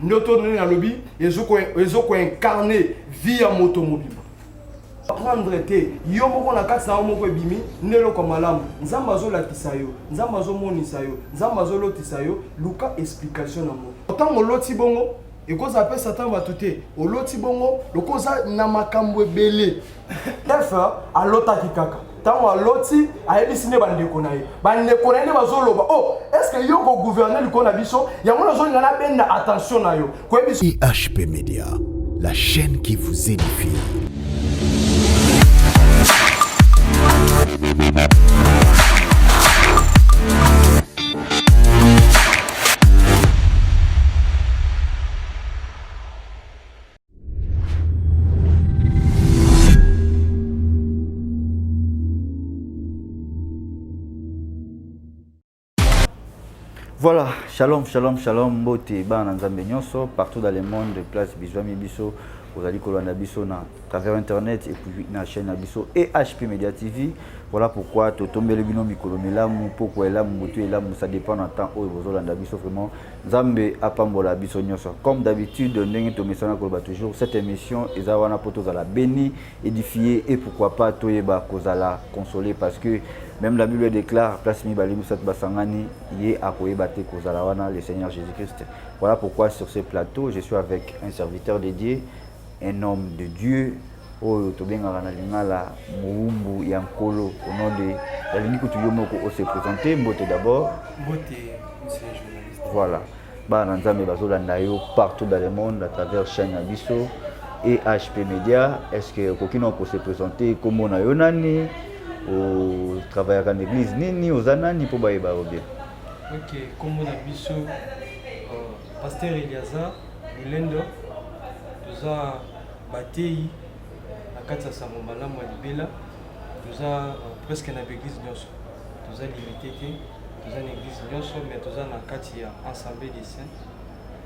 Noto na lobby ezoko incarner vie ya moto mobimba. Prendre te yo moko na kati na moko ebimi ndelo ko malamu nzamba zo latisa yo nzamba zo monisa yo nzamba zo lotisa yo luka explication na mo tango loti bongo ekoza pe satan ba tuté o loti bongo lokoza na makambo ebele efa alota kikaka tango aloti ayebisi ne bandeko na ye ne bazoloba oh est-ce que yo ko gouverner liko na biso yango na zo ngana benda attention na yo ko ebiso IHP Media, la chaîne qui vous édifie. Voilà, shalom, shalom, shalom, mbote, bana nzambe nyonso, partout dans le monde, place Bizwami Biso, vous allez Kolanda Biso na travers internet et puis na chaîne Biso et HP Media TV. Voilà pourquoi tu tombes le bino mikolo melamu, pourquoi là mutu là ça dépend en temps où vous Kolanda Biso vraiment. Nzambe apambola Biso nyonso. Comme d'habitude, ndenge to mesana koloba toujours cette émission ezawana poto za la béni, édifier et pourquoi pas toyeba kozala consoler parce que même la Bible déclare, place mi bali musat basangani, yé akoyeba te kozala wana le Seigneur Jésus-Christ. Voilà pourquoi sur ce plateau, je suis avec un serviteur dédié, un homme de Dieu, oyo tobengaka na lingala muumbu ya nkolo au nom de yalingi kutu yo moko se présenter mbote d'abord. Mbote, monsieur le journaliste. Voilà. Bana nzambe bazolanda yo partout dans le monde à travers chaîne ya biso et HP Media. Est-ce que kokino ko se présenter comme on a yo nani au travail à l'église nini aux anani pour baïba ou bien? Ok, comme on a biso pasteur Eliazar Mulendo nous a batei na kati sa mombala mo libela nous a presque na église nyonso nous a limité que nous a église nyonso mais nous a na kati ya assemblée des saints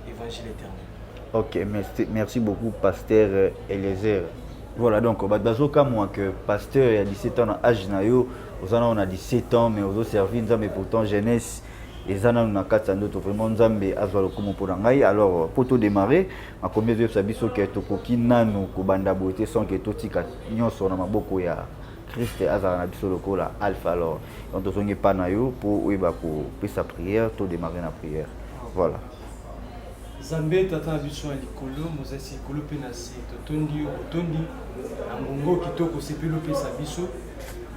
évangile éternel. Ok, merci beaucoup pasteur Eliezer. Voilà donc bazoka moi que pasteur il y a 17 ans à âge na yo on a 17 ans mais aux servi nzambe pourtant jeunesse et zana na kata ndoto vraiment nzambe azwa lokumu pour ngai. Alors pour tout démarrer ma combien de sabiso que tokoki nanu ko banda beauté sans que totika nyonso na maboko ya Christ azana na biso lokola alpha. Alors on tozongi pa na yo pour oeba ko pesa prière tout démarrer na prière. Voilà. Zambé tata biso ya likolo mozasi likolo pe na se totondi otondi na ngongo kitoko sepelo pesa biso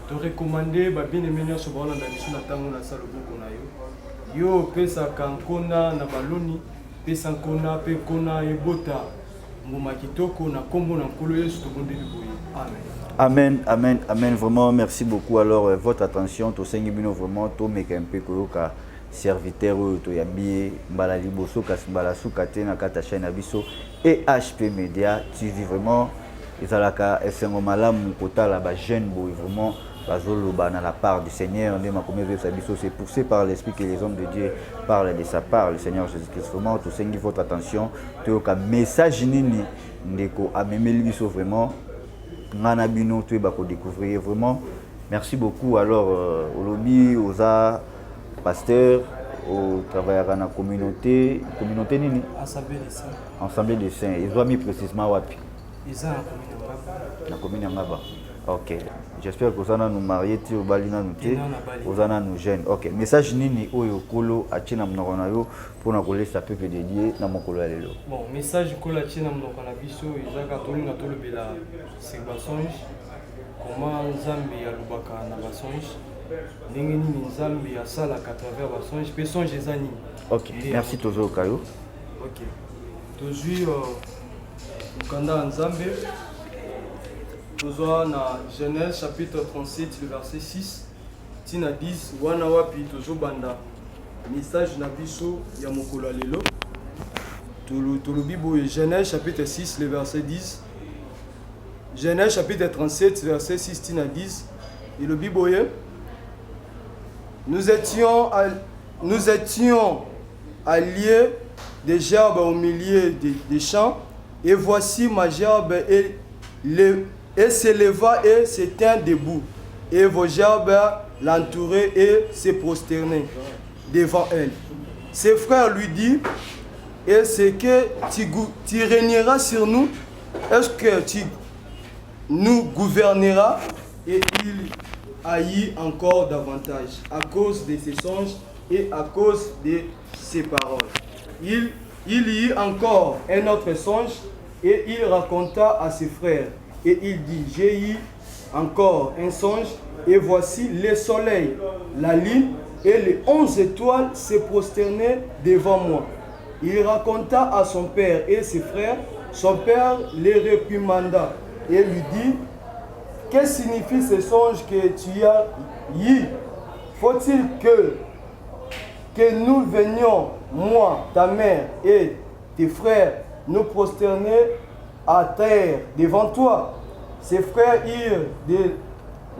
to recommander ba bien aimé nyonso ba olanda biso na tango na sala boko na yo pesa kankona na baloni pesa nkona pe kona ebota ngoma kitoko na kombo na nkolo Yesu to bondeli boye amen. Amen, amen, amen. Vraiment, merci beaucoup. Alors, votre attention, tout ça, vraiment, tout mais un peu que serviteur to yambi mbala liboso kasi mbala sukate na kata chaîne abiso et HP Media TV vraiment ezalaka esengo malamu kotala ba jeune boy vraiment bazoloba na la part du Seigneur ndema komeze sabiso c'est poussé par l'esprit que les hommes de Dieu parlent de sa part le Seigneur Jésus-Christ vraiment tout sengi votre attention to ka message nini ndeko amemeli biso vraiment ngana bino to ba ko découvrir vraiment merci beaucoup. Alors olobi oza pasteur au travail à la communauté nini assemblée des saints ils ont mis précisément wapi la commune ngaba. OK, j'espère que vous allez nous marier ti obalina nous te vous allez nous jeune. OK, message nini oyo kolo achina mnoko na yo pour na kolesa peuple dédié na mokolo ya lelo. Bon message kolo achina mnoko na biso ezaka tolinga tolobela c'est basonge comment nzambe ya lubaka na basonge ndenge nini nzambe ya sala à travers basonge pe songe ezani. OK, merci toujours kayo. OK, tozui mukanda nzambe tozwa na Genèse chapitre 37 le verset 6 tina 10 wana wapi tozobanda message na biso ya mokolo lelo tolobi boye Genèse chapitre 6 le verset 10 Genèse chapitre 37 verset 6 tina 10 et le biboye nous étions alliés des gerbes au milieu des champs et voici ma gerbe et s'éleva et se tint debout et vos gerbes l'entouraient et se prosternaient devant elle. Ses frères lui dirent et c'est que tu régneras sur nous. Est-ce que tu nous gouverneras? Et il haït encore davantage à cause de ses songes et à cause de ses paroles. Il y eut encore un autre songe et il raconta à ses frères. Et il dit, j'ai eu encore un songe et voici le soleil, la lune et les 11 étoiles se prosternaient devant moi. Il raconta à son père et ses frères. Son père les réprimanda et lui dit, que signifie ce songe que tu as eu? Faut-il que nous venions, moi, ta mère et tes frères, nous prosterner à terre devant toi? Ses frères eurent de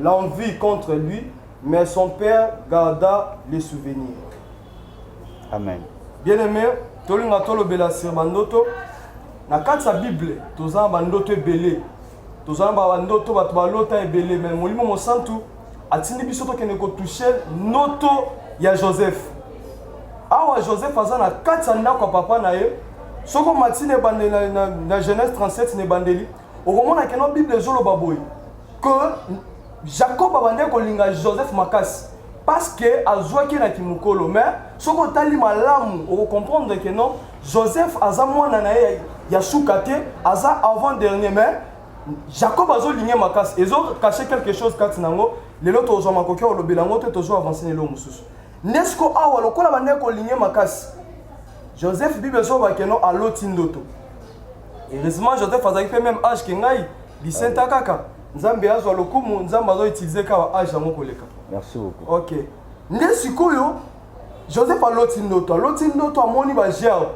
l'envie contre lui, mais son père garda les souvenirs. Amen. Bien-aimé, tolinga tolobela sur bandoto. Na kati ya Bible, tozana bandoto ebele. Tozana bandoto bato balota ebele, mais molimo mosantu atindi biso tokende kotouche noto ya Joseph. Awa Joseph aza na kati ya ndako ya papa na ye. Soko matine ebandeli na Genèse 37 ne bandeli. Okomona keno Bible ezoloba boye que Jacob abandeli kolinga Joseph makasi parce que azwaki na kimukolo, mais soko tali malamu okomprendre que non Joseph aza mwana na ye ya soukate aza avant dernier, mais Jacob azo ligné makasi ezo caché quelque chose kati nango lelo tozo makoki olobela ngo te tozo avancer lelo mususu nesko awa lokola bande ko ligné makasi Joseph Bible so ba keno aloti ndoto. Heureusement Joseph azaki fait même âge que ngai Vicenta kaka nzambe azwa lokumu nzambe azo utiliser ka âge yango koleka. Merci beaucoup. OK. Nesikoyo Joseph aloti ndoto amoni ba gerbe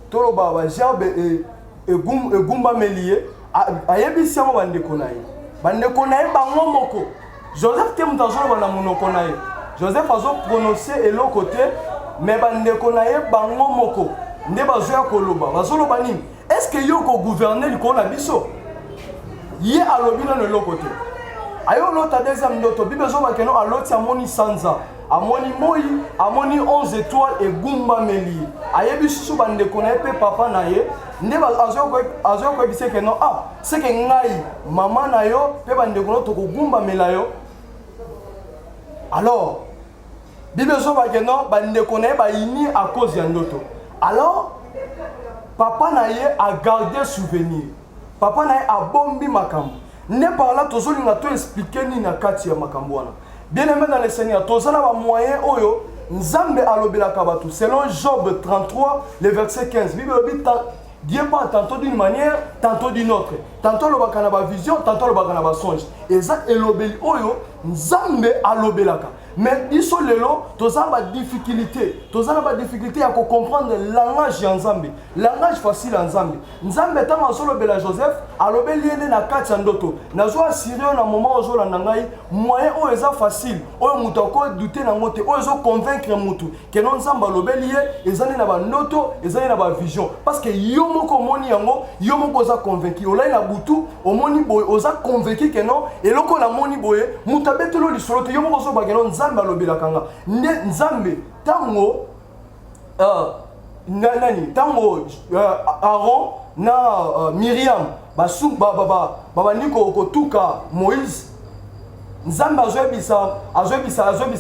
tolo ba gerbe egumba melie ayebisi yango bandeko na ye bango moko. Joseph te mutu azoloba na monoko na ye. Joseph azo prononcer eloko te, mais bandeko na ye bango moko nde bazoya koloba bazoloba nini? Est-ce que yo ko gouverner likolo na biso? Ye alobi na eloko te. Ayo lota deuxième ndoto Bible ezoba keno aloti amoni sanza amoni moi amoni 11 étoiles egumba melie ayebisi so bandeko na ye pe papa na ye nde azo ko ebise keno c'est que ngai mama na yo pe bandeko no tokogumba mela yo. Alors Bible ezoba keno bandeko na ye baini à cause ya ndoto. Alors papa na ye a gardé souvenir, papa na ye a bombi makambo. Ne par là tozolinga to expliquer ni na kati ya makambo wana. Bien aimé dans le Seigneur, tozala ba moyen oyo nzambe alobela kabatu. Selon Job 33 le verset 15, Bible dit Dieu parle tantôt d'une manière, tantôt d'une autre. Tantôt le bakana ba vision, tantôt le bakana ba songe. Et ça elobeli oyo nzambe alobelaka. Mais biso lelo tozala ba difficulté à comprendre le langage ya nzambe. Langage facile ya nzambe. Nzambe tanga solobela Joseph alobeli ene na kati ya ndoto. Nazo assurer na moment ozo na ngai moyen oyo eza facile. Oyo mutu ko douter na ngote, oyo zo convaincre mutu que non nzambe alobeli ye ezali na ba ndoto, ezali na ba vision parce que yo moko moni yango, yo moko za convaincu. Olai na butu, omoni boy oza convaincu que non eloko la moni boye mutu betelo lisolo te yo moko zo ba que non nzambe alobela kanga. Nzambe tango tango Aaron na Myriam basu baba niko kotuka Moïse nzambe azobisa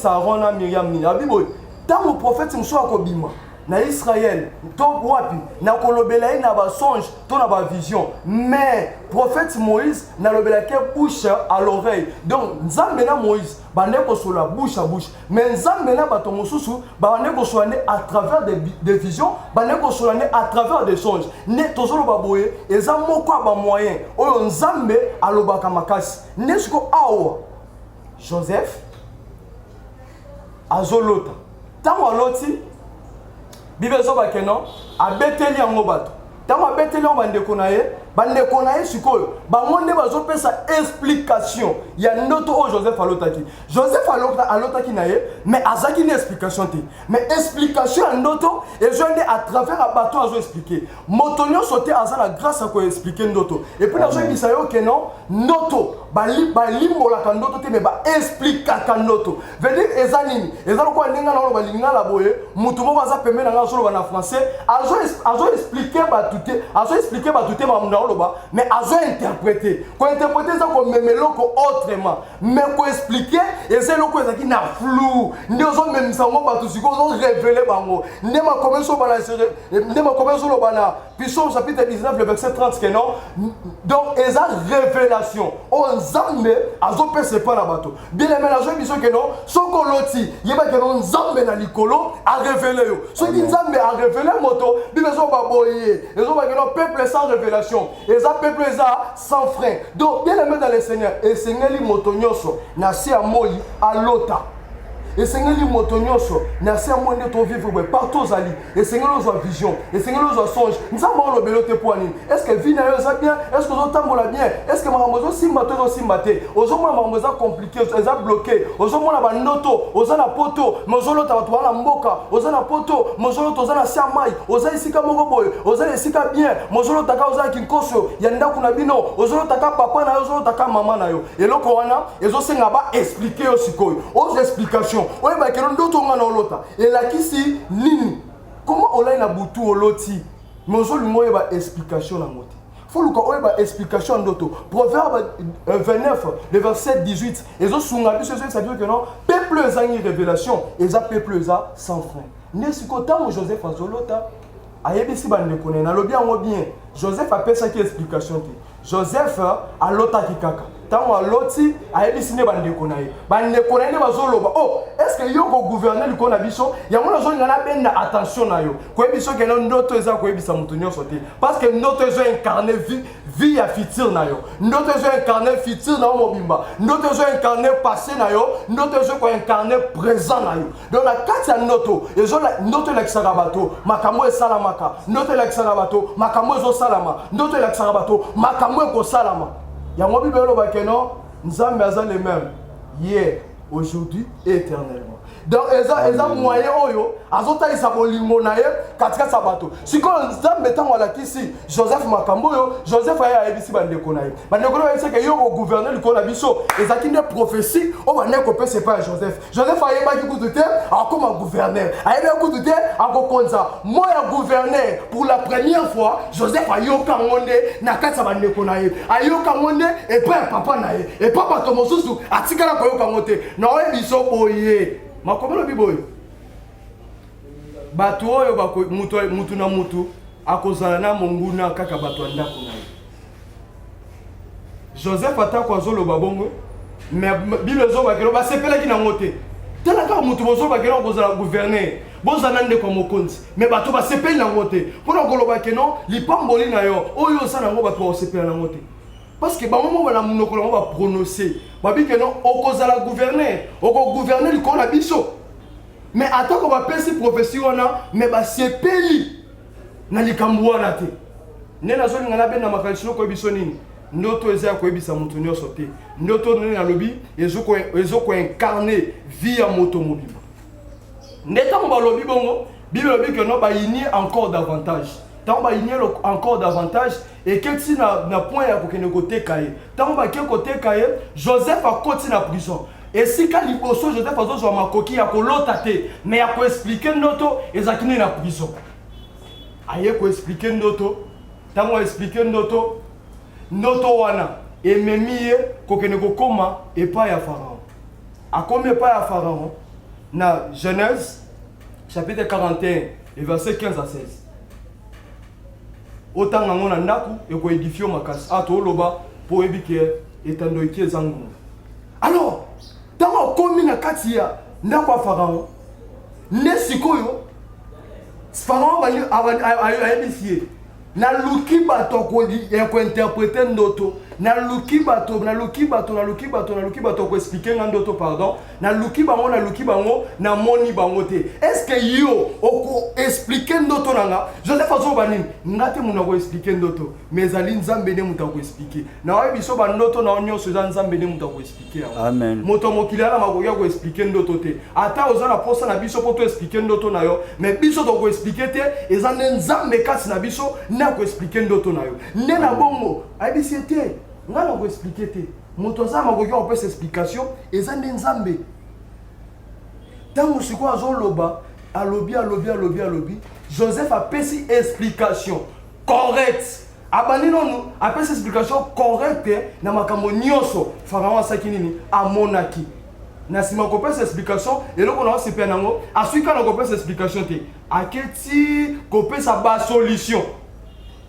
Aaron na Myriam ni abiboy tango prophète muso akobima na Israël to wapi na kolobela na ba songe to na ba vision, mais prophète Moïse na lobela ke bouche à l'oreille. Donc nzambe na Moïse bande ko sola bouche à bouche, mais nzambe na bato mosusu bande ko sola à travers des visions, bande ko sola à travers des songes. Ne tozolo baboye eza moko ba moyen oyo nzambe alobaka makasi. Nesko awa Joseph azolota tango aloti Bible zoba keno abeteli yango bato. Tango abeteli yango bandeko na ye sikoyo bangonde bazopesa explication ya ndoto o Joseph alotaki. Joseph alotaki na ye, mais azaki ni explication te. Mais explication ya ndoto ezonde à travers abato azo expliquer. Motonyo sote azala grâce à ko expliquer ndoto. Et puis azo bisa yo keno ndoto balimbola ndoto te mais ba expliquer ndoto. Veut dire ezanini ezalo ko ndinga na lo balinga la boye mutu moko aza pembeni na nga azoloba na français azo expliquer batute makambo na oloba mais azo interpréter kointerpréter eza komema eloko autrement mais koexpliquer eza eloko ezalaki na flou nde ozomemisa ngo bato sikoyo ozorévele bango nde makomi ezoloba na Psaume chapitre 19 le verset 30 que non donc eza révélation oyo nzambe azopesa epai na bato bien aimé nazoyebi biso ke non soki oloti yeba ke non nzambe na likolo arévele yo soki nzambe arévele moto bible ezoba boye ezoba ke non peuple sans révélation eza peuple eza sans frein donc bien aimé dans le Seigneur esengeli moto nyonso na se ya moi alota esengeli moto nyonso na se ya moi nde tovivre boye partout ozali esengeli ozwa vision esengeli ozwa songe nzambe olobeli te mpo nini est ce que vie na yo eza bien est ce que ozotambola bien est ce que makambo ozosimba te ozosimba te ozomona makambo eza compliqué eza bloqué ozomona bandoto oza na poto me ozolota bato bana mboka oza na poto me ozolota oza na se ya mai oza esika moko boye oza na esika bien me ozolotaka ozalaki nkoso ya ndako na bino ozolotaka papa na yo ozolotaka mama na yo eloko wana ezosenga baexplike yo sikoyo ozo explication oyeba keno ndoto nga na olota elakisi nini comment olai na butu oloti mais ozolinga oyeba explication nango te faut luka oyeba explication ndoto proverbe 29 le verset 18 ezosunga biso ezoyebisa que non peuple ezangi révélation eza peuple eza sans frein nde sikoyo ntango Joseph azolota ayebisi bandeko na ye nalobi yango bien Joseph apesaki explication te Joseph alotaki kaka ntango aloti ayebisi nde bandeko na ye nde bazoloba oh est ce que yo kogouverner likolo na biso yango nazolinga nabenda attention na yo koyebi so keno ndoto eza koyebisa moto nyonso te parce que ndoto ezo incarne vie ya futur na yo ndoto ezo incarne futur na yo mobimba ndoto ezo incarne passé na yo ndoto ezo koincarne présent na yo donc na kati ya ndoto elakisaka bato makambo esalamaka ndoto elakisaka bato makambo ezosalama ndoto elakisaka bato makambo ekosalama yango bible eloba ke non nzambe aza le même hier aujourd'hui et éternellement donc eza moyen oyo azotalisa bolingo na ye katikati ya bato sikoyo nzambe ntango alakisi Joseph makambo oyo Joseph aye ayebisi bandeko na ye bandeko na ye bayebisi ke yo kogouverner likolo na biso ezalaki nde prophétie oyo bandeko kopesa epai ya Joseph ayebaki kutu te akokoma gouverner ayebaki kutu te akokonza moi ya gouverner pour la première fois Joseph ayoka ngo nde na kati ya bandeko na ye ayoka ngo nde epai ya papa na ye epai bato mosusu atikala koyoka ngo te na oyebi biso boye makomelo biboyo bato oyo mutu na mutu akozala na monguna kaka bato ya ndako na ye Joseph atako azoloba bongo mais bible ezobakelo basepelaki nango te tala kaka mutu bozobakelo okozala gouverner bozala ndeko mokonzi mais bato basepeli nango te mpona koloba ke non lipamboli na yo oyo oza nango bato bakosepela nango te parce que bango bana monoko nango baprononcer babi ke non okozala gouverner likolo na biso mais atako bapesi prophétie wana mais basepeli na likambo wana te nde nazolinga nabenda makanisi lokoyebi biso nini ndoto eza ya koyebisa moto nyonso te ndoto nini nalobi ezokoincarne vie ya moto mobimba nde ntango balobi bongo bible elobi ke non bayini encore davantage ntango bayini encore davantage eketi na point ya kokende koteka ye ntango bake koteka ye Joseph akoti na prison esika liboso Joseph azozwa makoki ya kolota te mais ya koexplike ndoto ezalaki nde na prison aye koexplike ndoto ntango aexplike ndoto wana ememi ye kokende kokoma epai ya Pharaon akomi epai ya Pharaon na Genèse chapitre 41 et verset 15 à 16 otanga ngo na ndaku ekoedifio makasi ato oloba po oyebi ke etando eki eza ngonga alors ntango okomi na kati ya ndako ya Pharaon nde sikoyo Pharaon ayebisi ye naluki bato kointerprete ndoto naluki bato koexplike nga ndoto pardon naluki bango namoni bango te est ce que yo okoexplike ndoto nanga Joseph azoba nini nga te muna koexplike ndoto mais ezali nzambe nde mutu akoexplike na oyebi biso bandoto na nyonso eza nzambe nde mutu akoexplike yango amen moto mokili ana makoki ya koexplike ndoto te ata oza na posa na biso po toexplike ndoto na yo mais biso tokoexplike te eza nde nzambe kasi na biso nde akoexplike ndoto na yo nde na bongo ayebisi ye te nga na koexplike te moto aza makoki ya kopesa explication eza nde nzambe ntango sikoyo azoloba alobi. Joseph a fait une explication correcte. Abandonné non, a fait une explication correcte na makambo nyonso. Pharaon sakinini a monaki. Na sima ko pesa explication et là on a se penango a suite quand on pesa explication te a keti ko pesa ba solution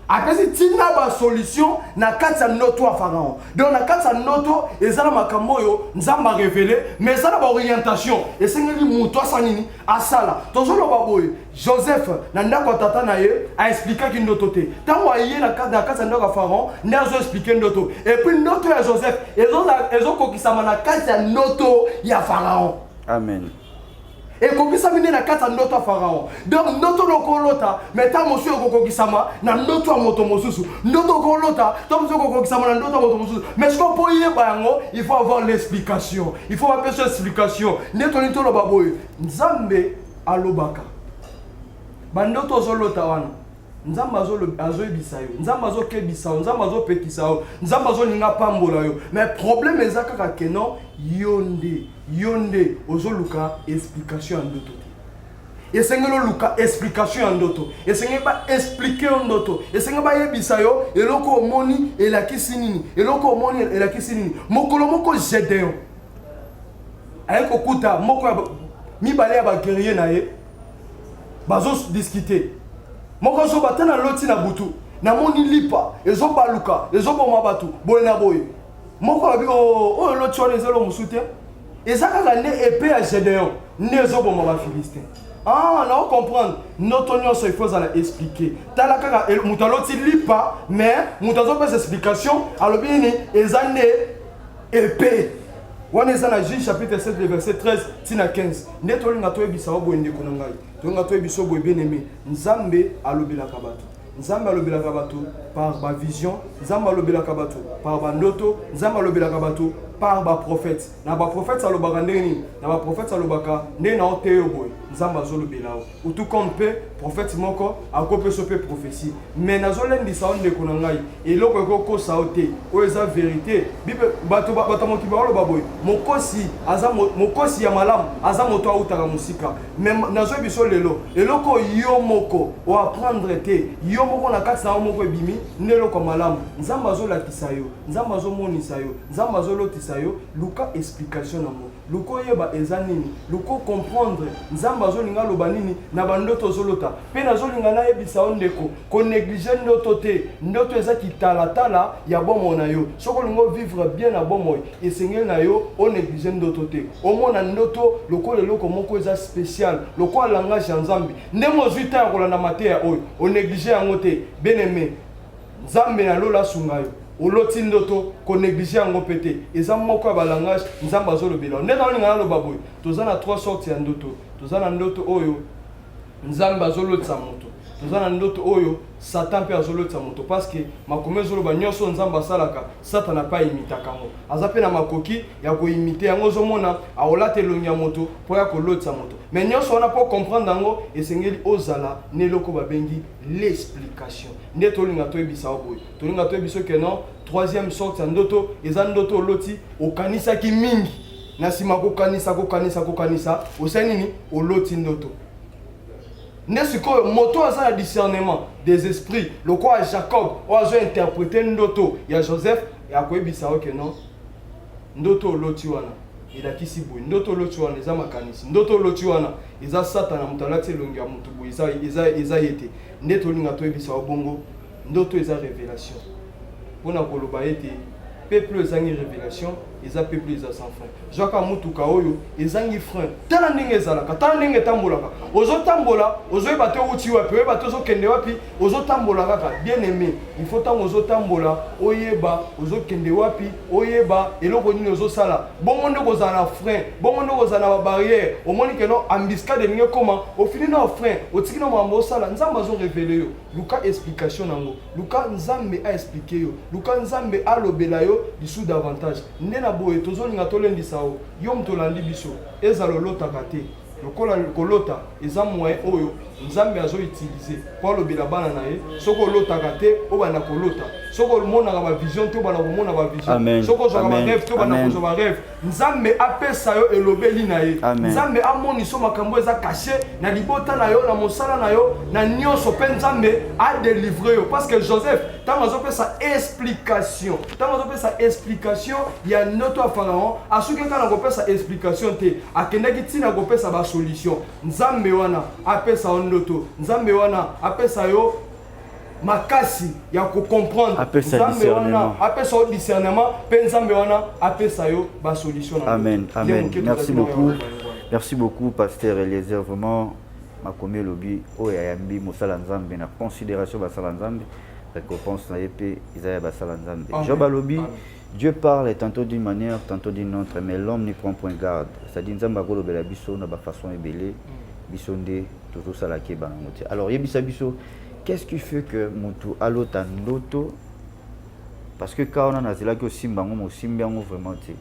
a pesa tina ba solution na kati ya noto à Pharaon donc na kati ya noto ezala makambo yo nzamba révélé mais ezala ba orientation et sengeli muto sanini asala tozolo baboy Joseph na ndako tata na ye a expliqué ki noto te tango aye na kati ya ndako à Pharaon ndazo expliquer noto et puis noto ya Joseph ezo kokisama na kati ya noto ya Pharaon. Amen. Et comme ça vient na kati ya noto ya Pharaon donc noto lokolota mais tant monsieur kokokisama na noto ya moto mosusu noto kolota tant monsieur kokokisama na noto ya moto mosusu mais ce qu'on peut y bango il faut avoir l'explication il faut avoir cette explication neto nito lo baboy nzambe alobaka bandoto zolota wana nzambe azoyebisa yo nzambe azokebisa yo nzambe azopekisa yo nzambe azolinga pambola yo mais problème eza kaka ke non yonde ozoluka explication ya ndoto te esengeli oluka explication ya ndoto esengeli baexplike yo ndoto esengeli bayebisa yo eloko omoni elakisi nini eloko omoni elakisi nini mokolo moko Gédéon aye kokuta moko ya mibale ya baguerrier na ye bazodiscute moko zo batana loti na butu na moni lipa ezobaluka ezoboma batu boye na boye moko abi o loti wana ezalo musute ezaka ne épée ya Gédéon ne ezoboma ba Philistin ah na comprendre notre nyonso il faut ça expliquer tala kaka mutu aloti lipa mais mutu azopesa explication alobi ni ezane épée wana eza na Juge chapitre 7 verset 13 tina 15 nde tolinga toyebisa boye ndeko na ngai tolinga toyebisa boye bien aimé nzambe alobelaka bato nzambe alobelaka bato par ba vision nzambe alobelaka bato par ba ndoto nzambe alobelaka bato par ba prophète na ba prophète alobaka ndenge nini na ba prophète alobaka ndenge na oteyo boye nzambe azolobela o tout comme pe prophète moko akopeso pe prophétie mais nazolendisa o ndeko na ngai eloko ekokosa o te oyo eza vérité bible bato mokiba baloba boye mokosi ya malamu aza moto autaka mosika mais nazoyebiso lelo eloko yo moko oapprendre te yo moko na kati na yo moko ebimi nde eloko malamu nzambe azolakisa yo nzambe azomonisa yo nzambe azolotisa yo luka explication nango luka oyeba eza nini luka comprendre nzambe azolinga aloba nini na bandoto ozolota mpe nazolinga nayebisa yo ndeko konéglige ndoto te ndoto eza kitalatala ya bomoi na yo soki olinga ovivre bien na bomoi esengeli na yo onéglige ndoto te omona ndoto lokola eloko moko eza spécial lokola langage ya nzambe ndenge ozwi ta ya kolanda mateya oyo onéglige yango te bien aimé nzambe na lola asunga yo oloti ndoto konéglige yango pete eza moko ya balangage nzambe azolobela nde naolinga naloba boye toza na 3 sortes ya ndoto toza na ndoto oyo nzambe azolotisa moto toza na ndoto oyo Satan mpe azolotisa moto parce que makomi ezoloba nyonso nzambe asalaka Satan pa imitaka yango aza mpe na makoki ya koimite yango ozomona aolata elongi ya moto mpo ya kolotisa moto mais nyonso wana mpo comprendre yango esengeli ozala na eloko babengi l'explication nde tolinga toyebisa boye tolinga toyebiso ke non troisième sorte ya ndoto eza ndoto oloti okanisaki mingi na nsima kokanisa osali nini oloti ndoto nde sikoyo moto aza na discernement des esprits lokola Jacob oyo azointerprete ndoto ya Joseph akoyebisa yo ke non ndoto oloti wana elakisi boye ndoto oloti wana eza makanisi ndoto oloti wana eza Satana moto alati elongi ya moto boye eza ye te nde tolinga toyebisa yo bongo ndoto eza révélation mpona koloba ete peuple ezangi révélation eza peuple eza sans frein zwaka mutuka oyo ezangi frein tala ndenge ezalaka tala ndenge etambolaka ozotambola ozoyeba te outi wapi oyeba te ozokende wapi ozotambola kaka bien aimé il faut ntango ozotambola oyeba ozokende wapi oyeba eloko nini ozosala bongo nde kozala na frein bongo nde kozala na babarrière omoni keno embuscade elingi ekoma ofini na frein otiki na makambo osala nzambe azorévele yo luka explication nango luka nzambe aexplike yo luka nzambe alobela yo lisu davantage nde na boye tozolinga tolendisa yo moto olandi biso ezala olotaka te lokola kolota eza moyen oyo nzambe azo utiliser pour le bilabana na ye soko lota kate o bana ko lota soko mona ka vision to bana ko mona ba vision soko zo ka rêve to bana ko zo ba rêve nzambe apesa yo elobeli na ye nzambe amoni so makambo eza caché na libota na yo na mosala na yo na nyonso pe nzambe a délivrer yo parce que Joseph tant azo pesa explication ya noto pharaon asuki kana ko pesa explication te akendaki tina ko pesa ba solution nzambe wana apesa ndoto nzambe wana apesa yo makasi ya ko comprendre nzambe wana apesa yo discernement pe nzambe wana apesa yo ba solution. Amen. Merci beaucoup pasteur Eliezer, vraiment makomi lobi oya yambi mosala nzambe na considération basala nzambe récompense na épée Isaïe basala nzambe. Job alobi Dieu parle tantôt d'une manière tantôt d'une autre, mais l'homme n'y prend point garde. C'est-à-dire nzambe akolobela biso na ba façon ebele biso nde tout ça la keba ngote. Alors yebisa biso qu'est-ce qui fait que mutu alota ndoto parce que quand on a zela ko simba ngo simba ngo vraiment te.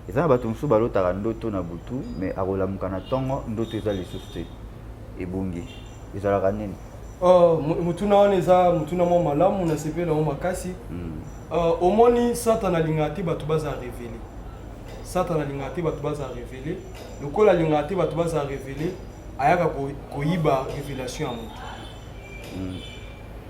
Eza bato musu balota ndoto na butu mais akolamuka na tongo ndoto eza lisusu te. Ebongi. Ezala kanene. Mutuna wana eza mutuna mo malamu na sepela mo makasi. Omoni Satan alingati bato baza révéler. Satan alingati bato baza révéler. Lokola alingati bato baza révéler. Ayaka koyiba révélation ya mutu.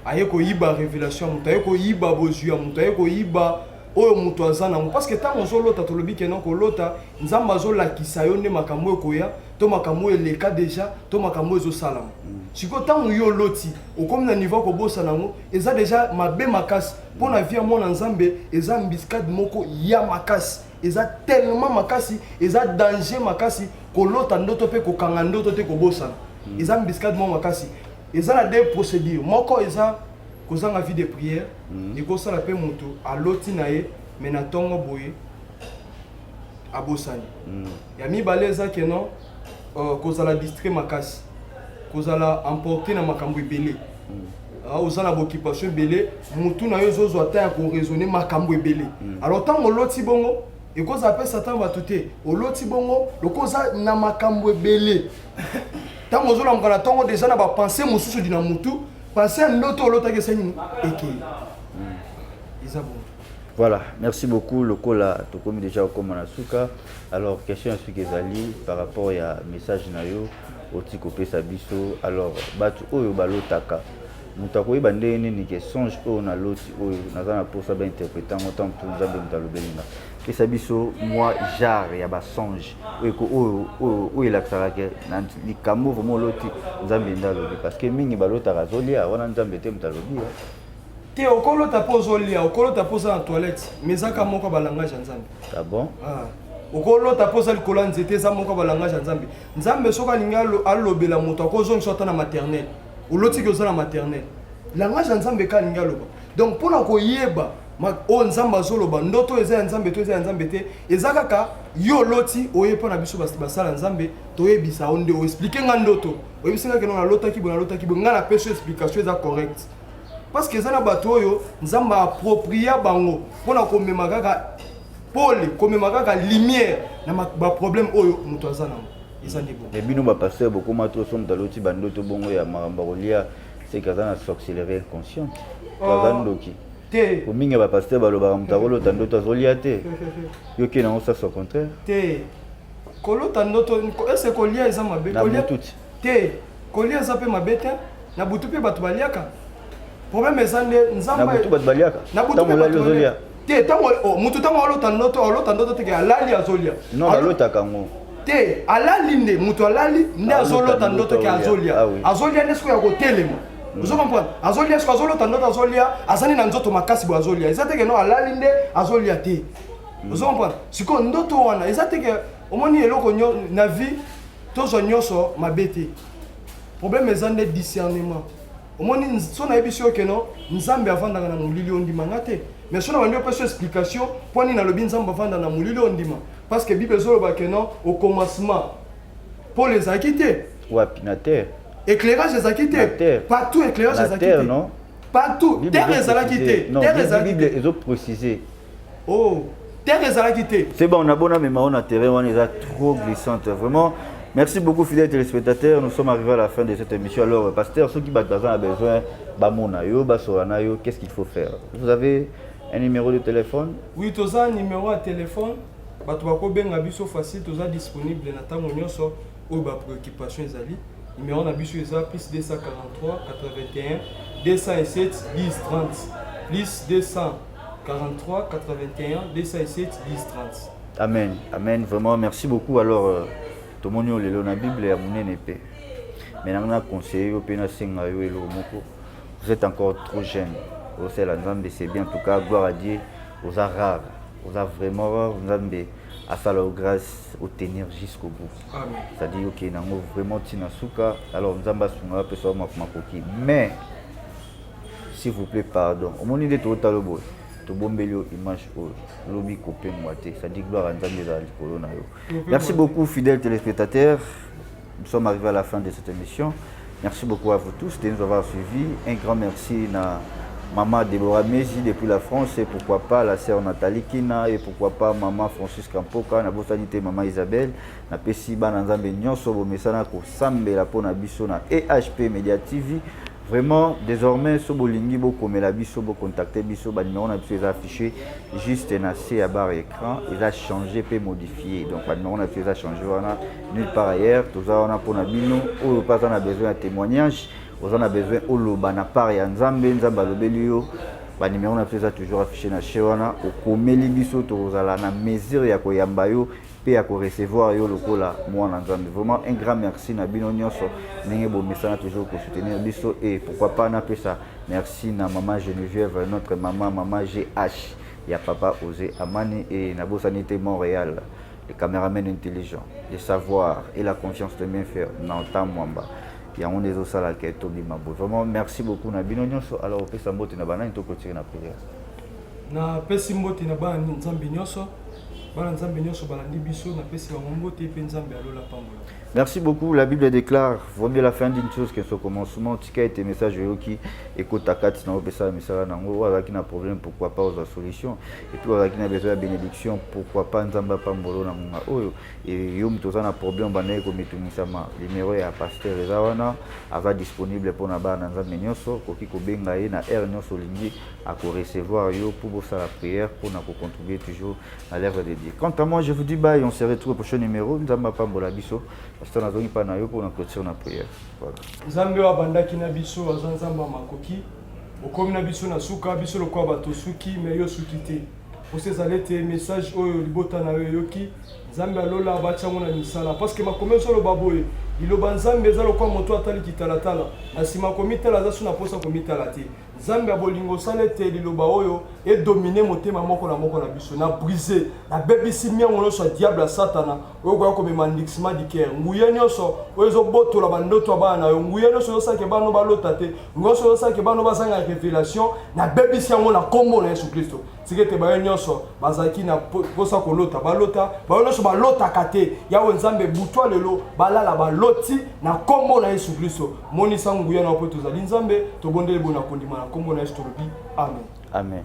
Aye koyiba révélation ya mutu, aye koyiba bozu ya mutu, aye koyiba oyo mutu azana mu parce que tant ozo lota tolobi kenan ko lota nzamba azo lakisa yo nde makambo ekoya to makambo eleka déjà to makambo ezo salama. Siko tant yo loti okomi na niveau ko bosa nango eza déjà mabe makasi pona vie mo na nzambe eza mbiscade moko ya makasi eza tellement makasi eza danger makasi ko lota ndoto pe ko kanga ndoto te ko bosa eza mbiscade mo makasi eza na deux procédures moko eza kozanga vie de prière et ko sala pe moto a loti na ye mais na tongo boye abosani ya mibale eza ke non kozala distrait makasi kozala emporter na makambo ebele ozala boccupation ebele mutu na yo zozwa ta ya ko raisonner makambo ebele alors tant oloti bongo ekozala pe satan bato te oloti bongo lokoza na makambo ebele tant ozola mkana tongo déjà na ba pensée mosusu dina mutu pensée ndoto olotaki senyi eke isa bon. Voilà, merci beaucoup. Le kola tokomi déjà au Komanasuka. Alors, question à ce que Zali par rapport à message nayo oti kopé sabiso. Alors, batu oyo balotaka. Mutako ibande ni ke songe o na loti oyo nazana pour ça ben interprétant autant tout nzambe mutalobelinga. Que sabiso moi jar ya ba songe. Oyo ela tsala ke na likamo vraiment loti nzambe ndalobi parce que mingi balotaka zolia wana nzambe te mutalobi. Te okolota pozolia okolota poza na toilette mais aka moko ba langage ya nzambe. Ah bon? Okolota poza likola nzete za moko ba langage ya nzambe. Nzambe soka linga alobela moto akozongisa ta na maternelle. Oloti ko za na maternelle. Langage ya nzambe ka linga loba. Donc pona ko yeba o nzamba zoloba ndoto eza ya nzambe to eza ya nzambe te eza kaka yo loti oyepa na biso basala nzambe toyebisa onde o expliquer nga ndoto oyebisinga ke non na lota ki bo nga na pesa explication eza correct. Parce que ça na bato oyo nzamba approprié bango pona ko mema kaka pole ko mema kaka lumière na ba problème oyo muto azana isa ndi bon. Et bino ba pasteur beaucoup matro som daloti bandoto bongo ya maramba rolia c'est que ça na sorcellerie inconsciente. Bazandoki. Te. Ko minga ba pasteur baloba mutaro tandoto azolia te. Yo ke na on ça au contraire. Te. Kolo tandoto est-ce que lia eza mabe kolia tout. Te. Kolia za pe mabe te na butu pe bato baliaka. Problème ezande nzamba na butu bat baliaka tango la zolia te tango mutu tango olota ndoto te ke alali azolia non alota kango te alali nde mutu alali nde azolota ndoto ke azolia azolia nesko ya kotelema vous comprenez azolia nesko azolota ndoto azolia azani na nzoto makasi bo azolia ezate ke no alali nde azolia te vous comprenez siko ndoto wana ezate ke omoni eloko na vie tozo nyoso mabete problème ezande discernement. Omoni sona ebisio ke no nzambe avandaka na mulili ondima ngate mais sona bandi opesa explication poni na lobi nzambe avanda na mulili ondima parce que bible zoloba ke no au commencement pour les acquitter wapi na terre éclairage les acquitter partout éclairage les acquitter non partout terre les acquitter terre les bible ezo préciser oh terre les acquitter c'est bon on a bon mais on a terrain on est trop glissante vraiment Merci beaucoup, fidèles téléspectateurs. Nous sommes arrivés à la fin de cette émission. Alors, pasteur, ceux qui ont besoin, qu'est-ce qu'il faut faire? Vous avez un numéro de téléphone? Oui, tu as un numéro de téléphone. Tu as facile, tu es disponible dans ta mounioso ou ba préoccupation ezali. Numéro na biso eza plus 243 81 207 10 30 plus 243 81 207 10 30. Amen. Amen. Vraiment, merci beaucoup. Alors, tout le monde est la Bible et mon épée. Mais on a conseillé au vous êtes encore trop jeune. C'est bien, en tout cas, gloire à Dieu. Vous êtes rares. Vous êtes vraiment rares. Vous êtes à sa grâce au tenir jusqu'au bout. C'est-à-dire que nous avons vraiment Tinasuka. Alors, nous avons mais, s'il vous plaît, pardon. Au moment de tout le monde, tout le monde image lobby copain moité. C'est-à-dire gloire à Dieu. Merci beaucoup, fidèles téléspectateurs. Nous sommes arrivés à la fin de cette émission. Merci beaucoup à vous tous de nous avoir suivis. Un grand merci à Maman Déborah Mézi depuis la France et pourquoi pas la sœur Nathalie Kina et pourquoi pas Maman Francis Kampoka, na bosanité Maman Isabelle, na Pesiba na Nzambe nyonso bomesana ko sambela pona biso na EHP Media TV. Vraiment, désormais, si vous voulez contacter biso, le numéro est affiché juste à barre écran. Il a changé et modifié. Donc, le numéro est changé. Nulle part ailleurs, tout ça, on a pour Nabino, ou pas on a besoin de témoignage, ou on a besoin de l'obana part et Nzambe, Nzamba Lobelio. Le numéro est toujours affiché na Chewana. Au Komeli biso, tout ça, na mesure ya koyambayo. À recevoir yo lokola moi Nzambe. Vraiment un grand merci na bino nyonso ndenge bo message toujours pour soutenir biso et pourquoi pas na ça. Merci na maman Geneviève, notre maman GH, ya papa Osé Amani et na Bosanité Montréal, les caméramans intelligents, le savoir et la confiance de bien faire na temps mwamba. Ya on des osala ke to bimabo. Vraiment merci beaucoup na bino nyonso. Alors pesa mbote na bana to continuer na prière. Na pesi mbote na bana Nzambe nyonso. Merci beaucoup. La Bible déclare, vaut mieux la fin d'une chose que son commencement. Tika était message qui écoute à 4 na opesa message nango avec un problème, pourquoi pas aux solutions et puis avec un besoin de bénédiction, pourquoi pas Nzamba pambolo na nga oyo et yom toza na problème banaye ko metumisama numéro ya pasteur Ezawana ava disponible pour na bana Nzambe nyonso koki ko benga ye na air nyonso lingi à recevoir yo pour ça la prière pour na contribuer toujours à l'œuvre de Dieu. Quant à moi, je vous dis bye, on se retrouve au prochain numéro. Nzamba pambola biso parce que nazongi pa na yo pour na clôture na prière. Voilà. Nzambe wa bandaki na biso azanzamba makoki. Okomi na biso na suka biso lokwa bato suki mais yo suki te. Pour ces alerte message oyo libota na yo yoki. Nzambe alola bachango na misala parce que makomi so lo baboye. Iloba Nzambe za lokwa moto atali kitalatala. Asima komita la za suna posa komita la te. Nzambe abolingo salete liloba oyo et dominer motema moko na biso na briser na bebisi miango no so diable à satana oyo ko comme mandixement du cœur nguye nyoso oyo zo botola bandoto bana yo nguye nyoso yo sake bano balota te ngoso yo sake bano bazanga révélation na bebisi yango na kombo na Yesu Kristo sikete ba nyoso bazaki na posa ko lota balota ba nyoso balota kate yawo Nzambe butwa lelo balala baloti na kombo na Yesu Kristo moni sanguye na poto za Nzambe to bondele bona kondima na kombo na Yesu Amen. Amen.